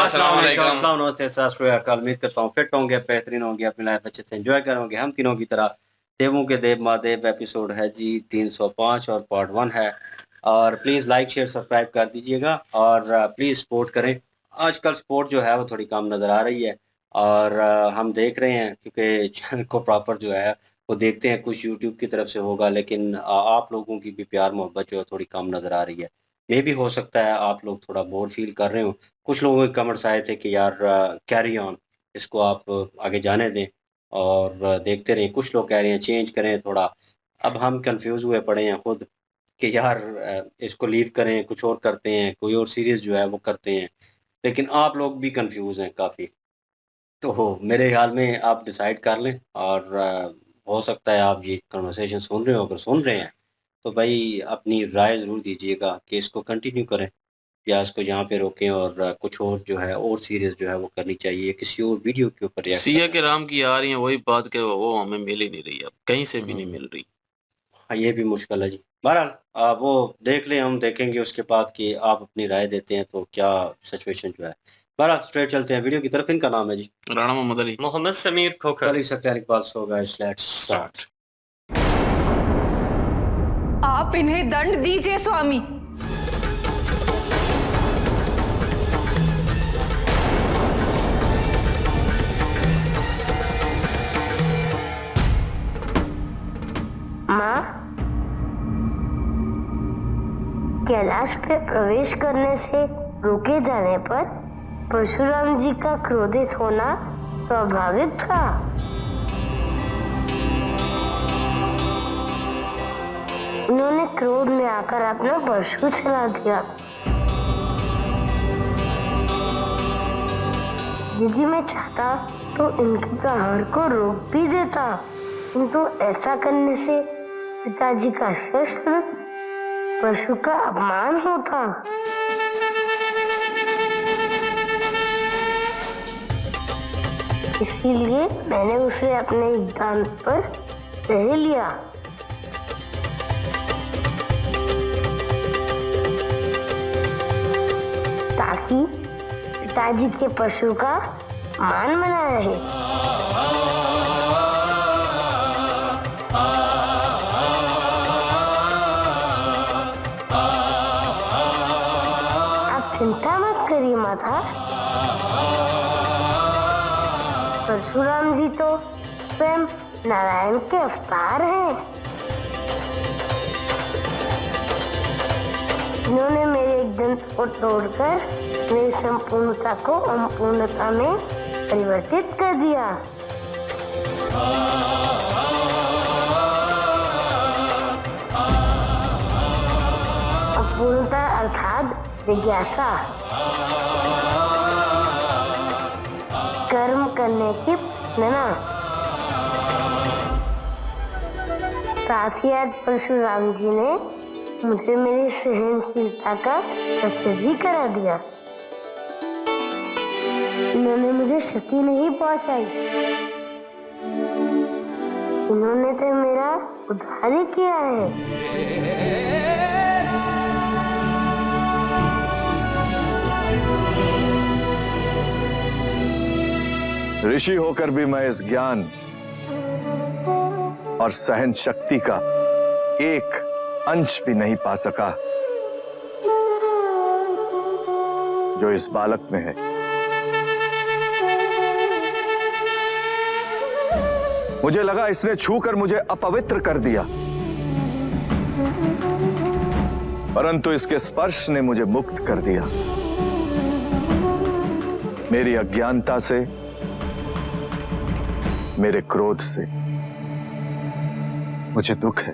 अस्सलाम वालेकुम। अस्सलाम नमस्ते सत श्री अकाल। उम्मीद करता हूँ फिट होंगे, बेहतरीन होंगे, अपनी लाइफ अच्छे से एंजॉय करेंगे। हम तीनों की तरह देवों के देव महादेव एपिसोड है जी 305 और पार्ट 1 है। और प्लीज़ लाइक शेयर सब्सक्राइब कर दीजिएगा और प्लीज़ सपोर्ट करें। आजकल सपोर्ट जो है वो थोड़ी कम नज़र आ रही है और हम देख रहे हैं क्योंकि चैनल को प्रॉपर जो है वो देखते हैं, कुछ यूट्यूब की तरफ से होगा, लेकिन आप लोगों की भी प्यार मोहब्बत जो है थोड़ी कम नज़र आ रही है। मे भी हो सकता है आप लोग थोड़ा बोर फील कर रहे हो। कुछ लोगों के कमेंट्स आए थे कि यार कैरी ऑन, इसको आप आगे जाने दें और देखते रहें। कुछ लोग कह रहे हैं चेंज करें थोड़ा। अब हम कंफ्यूज हुए पड़े हैं खुद कि यार इसको लीव करें, कुछ और करते हैं, कोई और सीरीज़ जो है वो करते हैं, लेकिन आप लोग भी कंफ्यूज हैं काफ़ी। तो मेरे ख्याल में आप डिसाइड कर लें और हो सकता है आप ये कन्वर्सेशन सुन रहे हो, अगर सुन रहे हैं तो भाई अपनी राय ज़रूर दीजिएगा कि इसको कंटिन्यू करें या इसको यहाँ पे रोकें और कुछ और जो है और सीरीज़ जो है वो करनी चाहिए, किसी और वीडियो के ऊपर रिएक्ट सिया करना के राम की आ रही है वही बात के वो हमें मिल ही नहीं रही, अब कहीं से भी नहीं चाहिए। मिल रही। हाँ, ये भी मुश्किल है जी। बहरहाल वो देख लें, हम देखेंगे उसके बाद कि आप अपनी राय देते हैं तो क्या सिचुएशन जो है। बहरहाल स्ट्रेट चलते हैं वीडियो की तरफ। इनका नाम है जी राणा मोहम्मद अली, मोहम्मद समीर खोखर। कल सकता Iqbal so guys, let's start. आप इन्हें दंड दीजिए स्वामी। माँ, कैलाश पे प्रवेश करने से रोके जाने पर परशुराम जी का क्रोधित होना स्वाभाविक था। उन्होंने क्रोध में आकर अपना परशु चला दिया। यदि मैं चाहता तो इनके प्रहार को रोक भी देता, किंतु ऐसा करने से पिताजी का शस्त्र परशु का अपमान होता। इसीलिए मैंने उसे अपने एक दांत पर रह लिया। ताकि पिताजी के परशु का मान बना रहे। चिंता मत करिए माता, परशुराम जी तो स्वयं नारायण के अवतार हैं। इन्होंने मेरे एक दंत को तोड़कर मेरी संपूर्णता को अपूर्णता में परिवर्तित कर दिया। अपूर्णता अर्थात जिज्ञासा, कर्म करने की प्रेरणा। साथ ही आज परशुराम जी ने मुझे मेरी सहनशीलता का परिचय भी करा दिया। इन्होंने मुझे क्षति नहीं पहुंचाई, इन्होंने तो मेरा उद्धार ही किया है। ऋषि होकर भी मैं इस ज्ञान और सहन शक्ति का एक अंश भी नहीं पा सका जो इस बालक में है। मुझे लगा इसने छूकर मुझे अपवित्र कर दिया, परंतु इसके स्पर्श ने मुझे मुक्त कर दिया। मेरी अज्ञानता से, मेरे क्रोध से मुझे दुख है।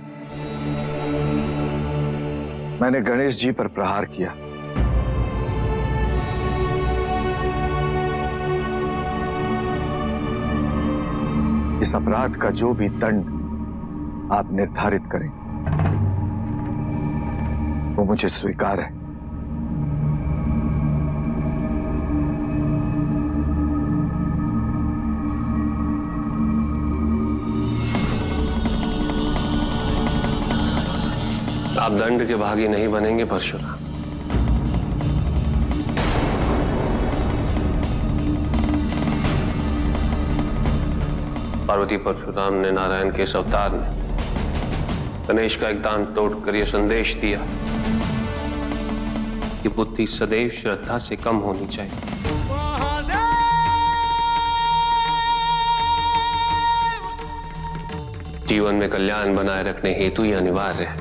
मैंने गणेश जी पर प्रहार किया। इस अपराध का जो भी दंड आप निर्धारित करें वो मुझे स्वीकार है। आप दंड के भागी नहीं बनेंगे परशुराम। पार्वती परशुराम ने नारायण के इस अवतार में गणेश का एक दांत तोड़कर यह संदेश दिया कि बुद्धि सदैव श्रद्धा से कम होनी चाहिए। जीवन में कल्याण बनाए रखने हेतु ही अनिवार्य है।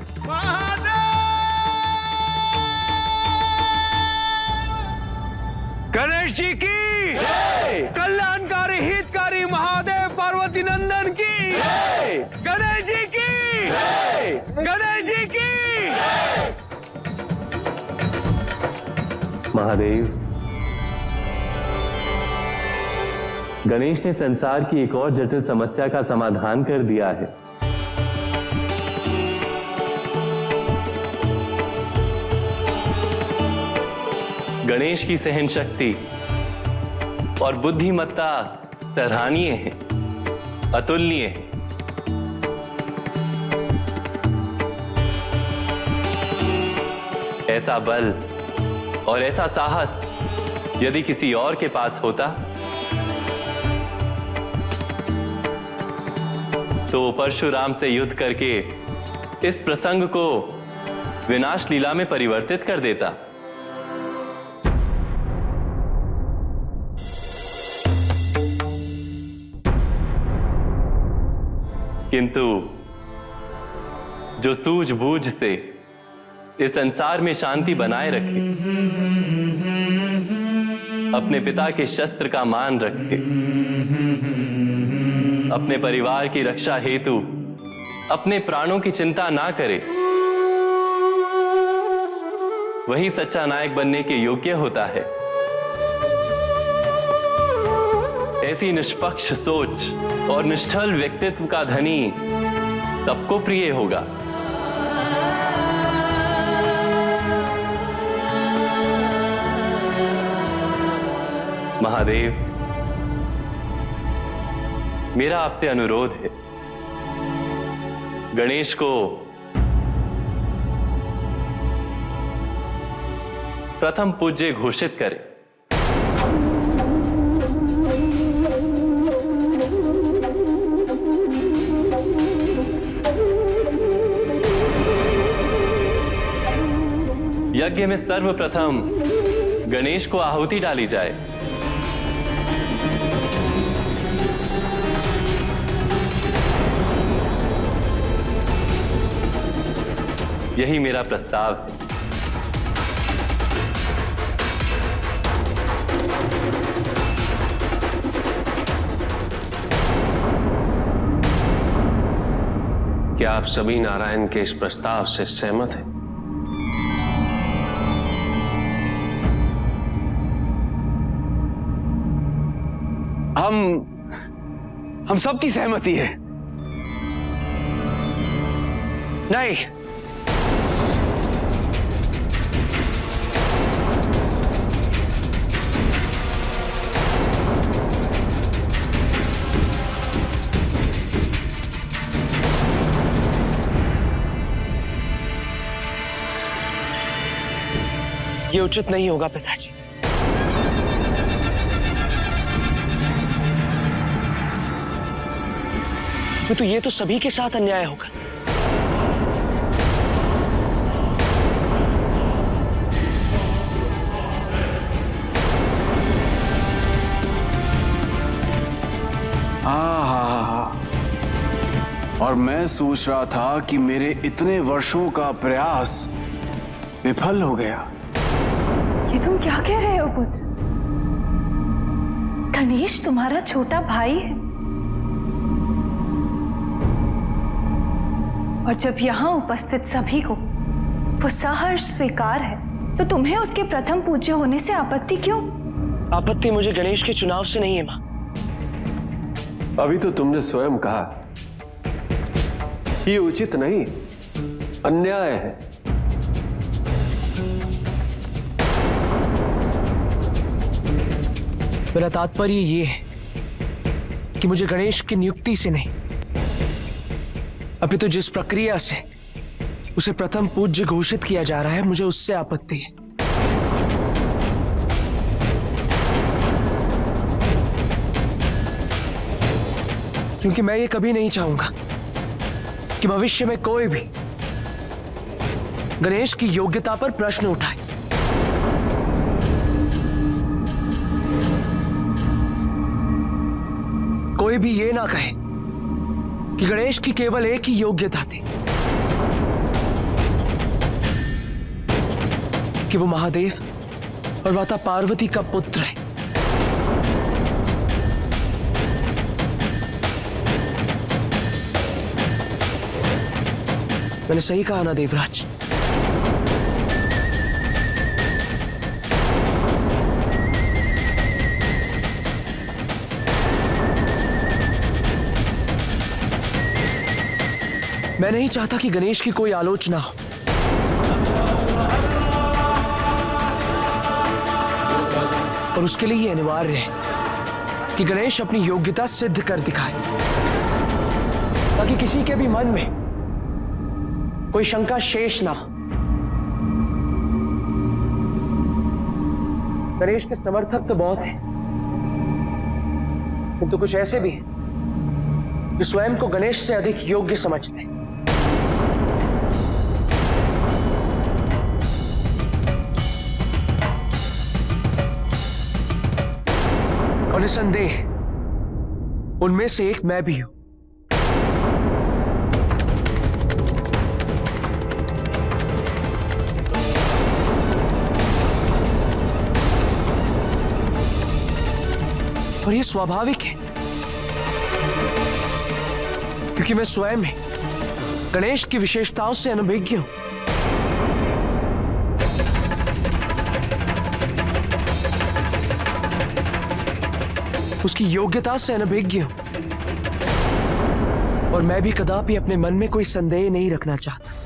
गणेश जी की जय, कल्याणकारी हितकारी महादेव पार्वती नंदन की जय, गणेश जी की जय, गणेश जी की जय। महादेव, गणेश ने संसार की एक और जटिल समस्या का समाधान कर दिया है। गणेश की सहन शक्ति और बुद्धिमत्ता सराहनीय है, अतुलनीय है। ऐसा बल और ऐसा साहस यदि किसी और के पास होता तो वो परशुराम से युद्ध करके इस प्रसंग को विनाश लीला में परिवर्तित कर देता। किंतु जो सूझबूझ से इस संसार में शांति बनाए रखे, अपने पिता के शस्त्र का मान रखे, अपने परिवार की रक्षा हेतु अपने प्राणों की चिंता ना करे, वही सच्चा नायक बनने के योग्य होता है। ऐसी निष्पक्ष सोच और निष्ठल व्यक्तित्व का धनी सबको प्रिय होगा। महादेव, मेरा आपसे अनुरोध है, गणेश को प्रथम पूज्य घोषित करें। यज्ञ में सर्वप्रथम गणेश को आहुति डाली जाए। यही मेरा प्रस्ताव है। क्या आप सभी नारायण के इस प्रस्ताव से सहमत हैं? हम सबकी सहमति है। नहीं, ये उचित नहीं होगा पिताजी। तो ये तो सभी के साथ अन्याय होगा। और मैं सोच रहा था कि मेरे इतने वर्षों का प्रयास विफल हो गया। ये तुम क्या कह रहे हो पुत्र? गणेश तुम्हारा छोटा भाई है, और जब यहाँ उपस्थित सभी को वो सहर्ष स्वीकार है, तो तुम्हें उसके प्रथम पूज्य होने से आपत्ति क्यों? आपत्ति मुझे गणेश के चुनाव से नहीं है मां। अभी तो तुमने स्वयं कहा ये उचित नहीं, अन्याय है। मेरा तात्पर्य ये है कि मुझे गणेश की नियुक्ति से नहीं, अपितु जिस प्रक्रिया से उसे प्रथम पूज्य घोषित किया जा रहा है, मुझे उससे आपत्ति है। क्योंकि मैं ये कभी नहीं चाहूंगा कि भविष्य में कोई भी गणेश की योग्यता पर प्रश्न उठाए। कोई भी ये ना कहे कि गणेश की केवल एक ही योग्यता थी कि वो महादेव और माता पार्वती का पुत्र है। मैंने सही कहा ना देवराज? मैं नहीं चाहता कि गणेश की कोई आलोचना हो। और उसके लिए ये अनिवार्य है कि गणेश अपनी योग्यता सिद्ध कर दिखाए, ताकि किसी के भी मन में कोई शंका शेष ना हो। गणेश के समर्थक तो बहुत हैं, किंतु कुछ ऐसे भी हैं जो स्वयं को गणेश से अधिक योग्य समझते हैं। और निसंदेह उनमें से एक मैं भी हूं। और ये स्वाभाविक है, क्योंकि मैं स्वयं ही गणेश की विशेषताओं से अनभिज्ञ हूं। उसकी योग्यता से अनभिज्ञ हूं। और मैं भी कदापि अपने मन में कोई संदेह नहीं रखना चाहता।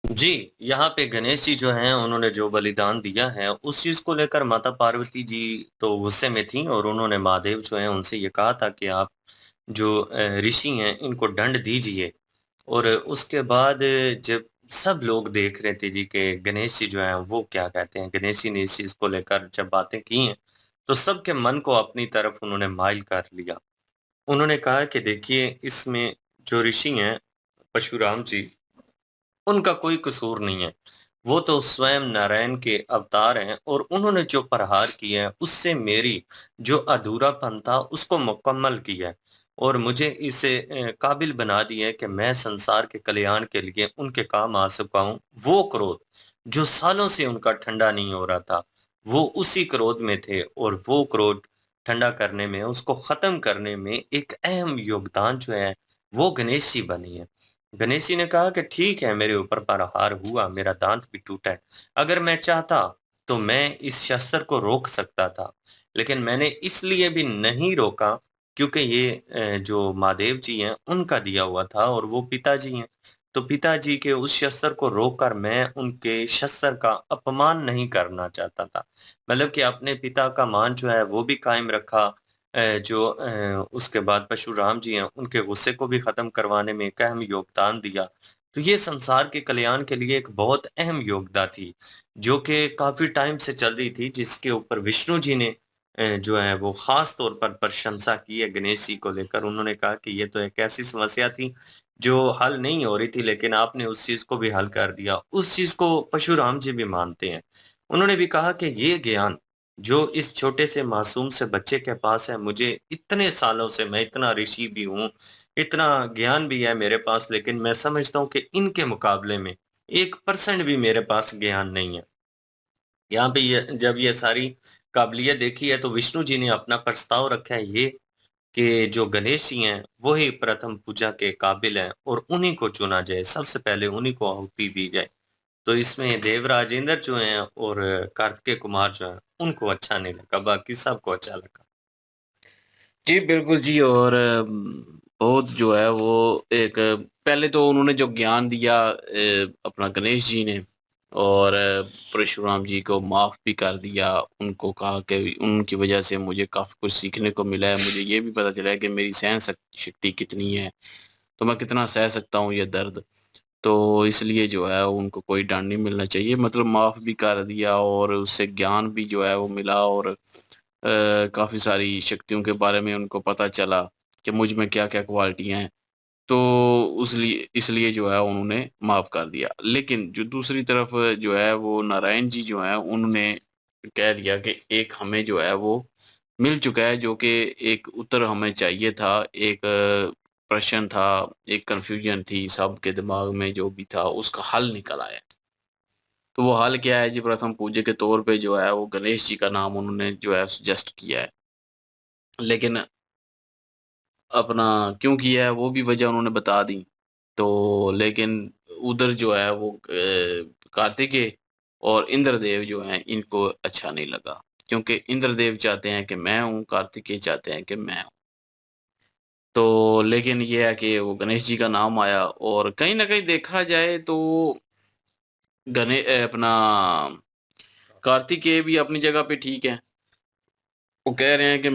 जी, यहाँ पे गणेश जी जो हैं उन्होंने जो बलिदान दिया है उस चीज को लेकर माता पार्वती जी तो गुस्से में थी और उन्होंने महादेव जो हैं उनसे ये कहा था कि आप जो ऋषि हैं इनको दंड दीजिए। और उसके बाद जब सब लोग देख रहे थे जी कि गणेश जी जो हैं वो क्या कहते हैं, गणेश जी ने इस चीज को लेकर जब बातें की हैं तो सबके मन को अपनी तरफ उन्होंने माइल कर लिया। उन्होंने कहा कि देखिए इसमें जो ऋषि हैं परशुराम जी, उनका कोई कसूर नहीं है, वो तो स्वयं नारायण के अवतार हैं और उन्होंने जो प्रहार किया है उससे मेरी जो अधूरापन था उसको मुकम्मल किया है और मुझे इसे काबिल बना दिया है कि मैं संसार के कल्याण के लिए उनके काम आ सका हूँ। वो क्रोध जो सालों से उनका ठंडा नहीं हो रहा था, वो उसी क्रोध में थे और वो क्रोध ठंडा करने में, उसको खत्म करने में एक अहम योगदान जो है वो गणेश जी बनी है। गणेश जी ने कहा कि ठीक है, मेरे ऊपर प्रहार हुआ, मेरा दांत भी टूटा है, अगर मैं चाहता तो मैं इस शस्त्र को रोक सकता था, लेकिन मैंने इसलिए भी नहीं रोका क्योंकि ये जो महादेव जी हैं उनका दिया हुआ था और वो पिताजी हैं, तो पिताजी के उस शस्त्र को रोककर मैं उनके शस्त्र का अपमान नहीं करना चाहता था। मतलब कि अपने पिता का मान जो है वो भी कायम रखा। उसके बाद परशुराम जी हैं उनके गुस्से को भी खत्म करवाने में एक अहम योगदान दिया। तो ये संसार के कल्याण के लिए एक बहुत अहम योगदान थी, जो कि काफी टाइम से चल रही थी, जिसके ऊपर विष्णु जी ने जो है वो खास तौर पर प्रशंसा की है गणेश जी को लेकर। उन्होंने कहा कि ये तो एक ऐसी समस्या थी जो हल नहीं हो रही थी, लेकिन आपने उस चीज को भी हल कर दिया। उस चीज को परशुराम जी भी मानते हैं। उन्होंने भी कहा कि ये ज्ञान जो इस छोटे से मासूम से बच्चे के पास है, मुझे इतने सालों से, मैं इतना ऋषि भी हूँ, इतना ज्ञान भी है मेरे पास, लेकिन मैं समझता हूँ कि इनके मुकाबले में 1% भी मेरे पास ज्ञान नहीं है। यहाँ पे जब ये सारी काबिलियत देखी है तो विष्णु जी ने अपना प्रस्ताव रखा है ये कि जो गणेश जी हैं वो ही प्रथम पूजा के काबिल हैं और उन्हीं को चुना जाए, सबसे पहले उन्हीं को आहुति दी जाए। तो इसमें देव राजेंद्र जो हैं और कार्तिकेय कुमार जो हैं उनको अच्छा नहीं लगा, बाकी सबको अच्छा लगा। जी बिल्कुल जी। और बहुत जो है वो एक पहले तो उन्होंने जो ज्ञान दिया अपना गणेश जी ने, और परशुराम जी को माफ़ भी कर दिया। उनको कहा कि उनकी वजह से मुझे काफ़ी कुछ सीखने को मिला है, मुझे ये भी पता चला है कि मेरी सहन शक्ति कितनी है, तो मैं कितना सह सकता हूँ ये दर्द। तो इसलिए जो है उनको कोई दंड नहीं मिलना चाहिए, मतलब माफ़ भी कर दिया और उससे ज्ञान भी जो है वो मिला और काफ़ी सारी शक्तियों के बारे में उनको पता चला कि मुझ में क्या-क्या क्वालिटियाँ हैं। तो इसलिए जो है उन्होंने माफ़ कर दिया। लेकिन जो दूसरी तरफ जो है वो नारायण जी जो हैं उन्होंने कह दिया कि एक हमें जो है वो मिल चुका है, जो कि एक उत्तर हमें चाहिए था, एक प्रश्न था, एक कन्फ्यूजन थी सबके दिमाग में जो भी था उसका हल निकल आया। तो वो हल क्या है जी, प्रथम पूज्य के तौर पे जो है वो गणेश जी का नाम उन्होंने जो है सजेस्ट किया है। लेकिन अपना क्यों किया है वो भी वजह उन्होंने बता दी। तो लेकिन उधर जो है वो कार्तिकेय और इंद्रदेव जो हैं इनको अच्छा नहीं लगा, क्योंकि इंद्रदेव चाहते हैं कि मैं हूँ, कार्तिकेय चाहते हैं कि मैं हूँ। तो लेकिन ये है कि वो गणेश जी का नाम आया और कहीं न कहीं देखा जाए तो अपना कार्तिकेय भी अपनी जगह पे ठीक है। वो कह रहे हैं कि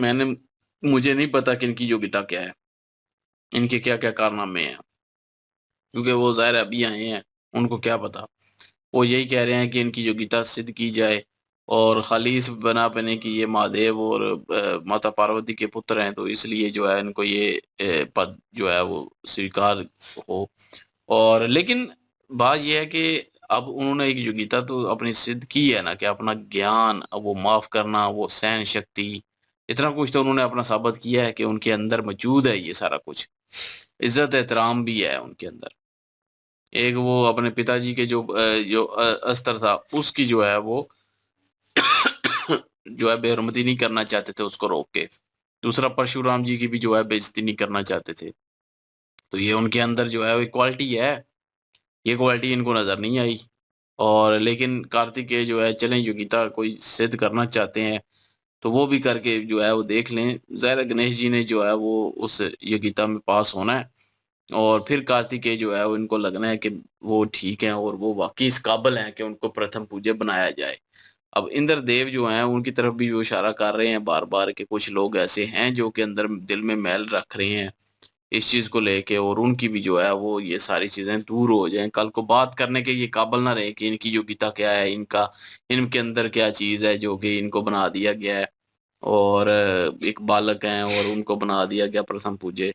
मुझे नहीं पता कि इनकी योग्यता क्या है, इनके क्या-क्या कारनामे हैं, क्योंकि वो ज़ाहिर है अभी आए हैं, उनको क्या पता। वो यही कह रहे हैं कि इनकी योग्यता सिद्ध की जाए और खाली इस बना पे नहीं कि ये महादेव और माता पार्वती के पुत्र हैं, तो इसलिए जो है इनको ये पद जो है वो स्वीकार हो। और लेकिन बात ये है कि अब उन्होंने एक योग्यता तो अपनी सिद्ध की है ना, कि अपना ज्ञान, अब वो माफ़ करना, वो सहन शक्ति, इतना कुछ तो उन्होंने अपना साबित किया है कि उनके अंदर मौजूद है ये सारा कुछ। इज़्ज़त एहतराम भी है उनके अंदर। एक वो अपने पिताजी के जो अस्त्र था उसकी जो है वो जो है बेहुरमती नहीं करना चाहते थे उसको रोक के। दूसरा परशुराम जी की भी जो है बेइज़्ज़ती नहीं करना चाहते थे। तो ये उनके अंदर जो है वो क्वालिटी है, ये क्वालिटी इनको नज़र नहीं आई। और लेकिन कार्तिकेय जो है चलें योग्यता कोई सिद्ध करना चाहते हैं, तो वो भी करके जो है वो देख लें। ज़ाहिर है गणेश जी ने जो है वो उस योग्यता में पास होना है और फिर कार्तिकेय जो है वो इनको लगना है कि वो ठीक हैं और वो वाक़ई इस काबिल हैं कि उनको प्रथम पूज्य बनाया जाए। अब इंद्रदेव जो हैं उनकी तरफ भी वो इशारा कर रहे हैं बार-बार कि कुछ लोग ऐसे हैं जो कि अंदर दिल में मैल रख रहे हैं इस चीज़ को लेके, और उनकी भी जो है वो ये सारी चीज़ें दूर हो जाएँ। कल को बात करने के ये काबिल ना रहे कि इनकी योग्यता क्या है, इनके अंदर क्या चीज़ है जो कि इनको बना दिया गया है और एक बालक हैं और उनको बना दिया गया प्रथम पूज्य।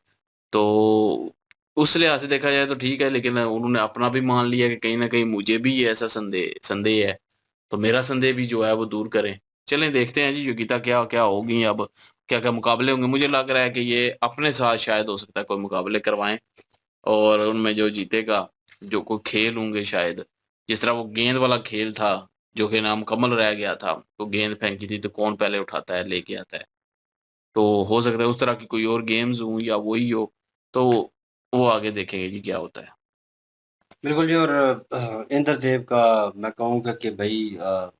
तो उस लिहाज से देखा जाए तो ठीक है, लेकिन उन्होंने अपना भी मान लिया कि कहीं न कहीं मुझे भी ये ऐसा संदेह है, तो मेरा संदेह भी जो है वो दूर करें। चलें देखते हैं जी योग्यता क्या-क्या होगी अब, क्या-क्या मुकाबले होंगे। मुझे लग रहा है कि ये अपने साथ शायद हो सकता है कोई मुकाबले करवाएँ और उनमें जो जीतेगा, जो कोई खेल होंगे शायद, जिस तरह वो गेंद वाला खेल था, जो कि नामुकम्मल रह गया था, तो गेंद फेंकी थी तो कौन पहले उठाता है, लेके आता है। तो हो सकता है उस तरह की कोई और गेम्स हों या वही हो, तो वो आगे देखेंगे जी क्या होता है। बिल्कुल जी। और इंद्रदेव का मैं कहूँगा कि भई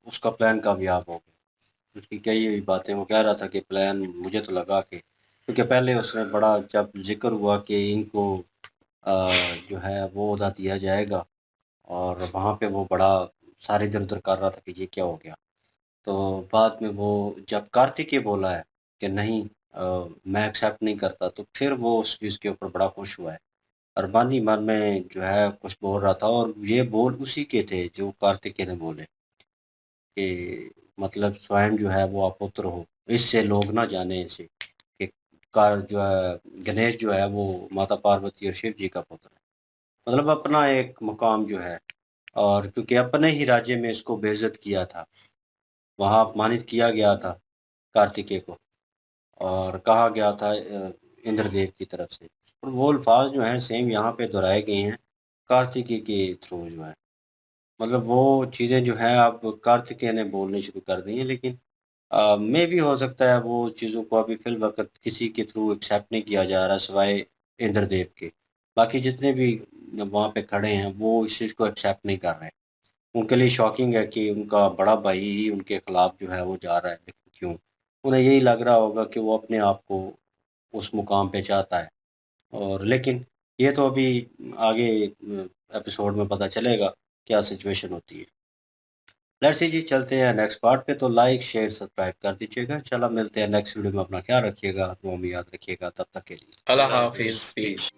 उसका प्लान कामयाब हो गया। उसकी कई बातें वो कह रहा था कि प्लान मुझे तो लगा कि क्योंकि पहले उसने बड़ा जब ज़िक्र हुआ कि इनको अ, जो है वो ओहदा दिया जाएगा और वहाँ पे वो बड़ा सारे इधर-उधर कर रहा था कि ये क्या हो गया। तो बाद में वो जब कार्तिकेय बोला है कि नहीं मैं एक्सेप्ट नहीं करता, तो फिर वो उस चीज़ के ऊपर बड़ा खुश हुआ है। और मन ही मन में जो है कुछ बोल रहा था और ये बोल उसी के थे जो कार्तिकेय ने बोले कि मतलब स्वयं जो है वो अपुत्र हो, इससे लोग ना जाने इसे कि कार जो है गणेश जो है वो माता पार्वती और शिव जी का पुत्र है। मतलब अपना एक मुकाम जो है, और क्योंकि अपने ही राज्य में इसको बेइज़्ज़त किया था, वहाँ अपमानित किया गया था कार्तिकेय को और कहा गया था इंद्रदेव की तरफ से। और वो अल्फ़ाज़ जो हैं सेम यहाँ पे दोहराए गए हैं कार्तिकेय के थ्रू जो है। मतलब वो चीज़ें जो हैं अब कार्तिकेय ने बोलनी शुरू कर दी हैं, लेकिन मेबी हो सकता है वो चीज़ों को अभी फ़िलवक़्त किसी के थ्रू एक्सेप्ट नहीं किया जा रहा सिवाय इंद्रदेव के। बाकी जितने भी वहाँ पे खड़े हैं वो इस चीज़ को एक्सेप्ट नहीं कर रहे। उनके लिए शॉकिंग है कि उनका बड़ा भाई ही उनके खिलाफ जो है वो जा रहा है, लेकिन क्यों? उन्हें यही लग रहा होगा कि वो अपने आप को उस मुकाम पे चाहता है। और लेकिन ये तो अभी आगे एपिसोड में पता चलेगा क्या सिचुएशन होती है। लेट्स सी जी, चलते हैं नेक्स्ट पार्ट पे। तो लाइक, शेयर, सब्सक्राइब कर दीजिएगा। चलो मिलते हैं नेक्स्ट वीडियो में। अपना ख्याल रखिएगा, दुआ में याद रखिएगा। तब तक के लिए अल्लाह हाफ़िज़। पीस।